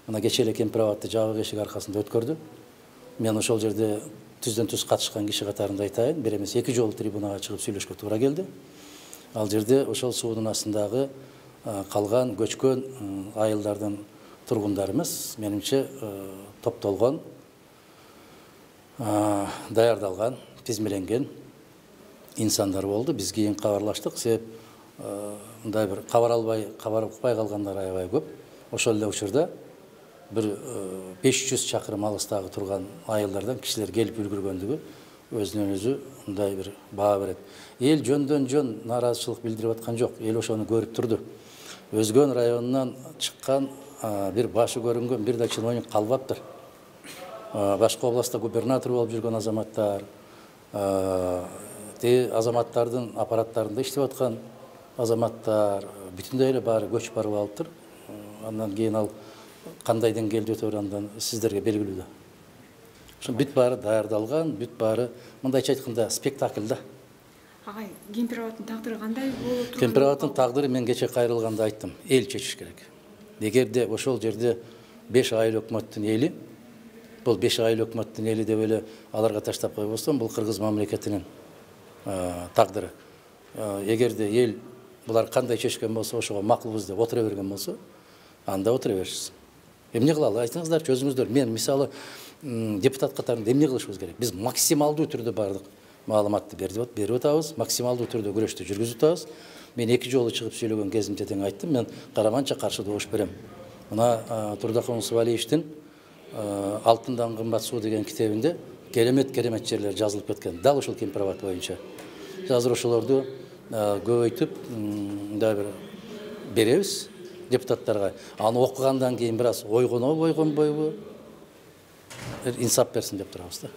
Мына кече эле Кемпир Абадты жабык эшик аркасында өткөрдү. Мен ошол жерде түздөн түз катышкан киши катарында айтайын, бир эмес 2 жолу трибунага чыгып сүйлөшкө туура келди. Ал жерде ошол суунун астындагы калган көчкөн айылдардын тургундарыбыз менимче топтолгон, даярдалган, тизмеленген инсандар болду. Биз кийин кабарлаштык, себеп мындай бир кабар укпай калгандар аябай көп. Ошол эле учурда bir 500 чакырым алыстагы турган айылдардан кишилер келип үлгүргөндүгү өзүнөн өзү мындай бир баа берет. Эл жөндөн жөн нааразычылык билдирип аткан жок. Эл ошону көрүп турду. Өзгөн районунан чыккан бир башы көрүнгөн бир да чиновник калбаптыр. Башка областта губернатор болуп жүргөн азаматтар, азаматтардын аппараттарында иштеп аткан азаматтар бүтүндөй эле баары көчүп барып алыптыр. Андан кийин ал кандай деңгээлде өтөбүр андан сиздерге белгилүү да. Ошо бүт баары даярдалган, бүт баары мындайча айтканда спектакль да. Агай, Кемпир Абадтын тагдыры кандай болуп турган? Кемпир Абадтын тагдыры мен кече кайрылганда айттым, эл чечиш керек. Эгерде ошол жерде 5 айыл өкмөттүн эли, бул 5 айыл өкмөттүн эли деп эле аларга таштап койбостон, бул кыргыз мамлекетинин тагдыры. Эгерде эл булар кандай чечкен болсо, ошого макулбуз деп отура берген болсо, анда отура беришиз. Эмне кылалы, айтыңыздарчы өзүңүздөр. Мен мисалы депутат катарында эмне кылышыбыз керек? Биз максималдуу түрдө бардык маалыматты берип атабыз, максималдуу түрдө күрөштү жүргүзүп атабыз. Мен 2 жолу чыгып сүйлөгөн кезимде тең айттым, мен караманча каршы добуш берем. Мына Турдакан Усубалиевдин Алтындан кымбат суу деген китебинде керемет жерлер жазылып кеткен. Дал ошол Кемпир Абад боюнча. Азыр ошолорду көбөйтүп мындай бир беребиз депутаттарга. Аны окугандан кийин бир аз ойгонобойбу, инсап берсин деп турабыз да.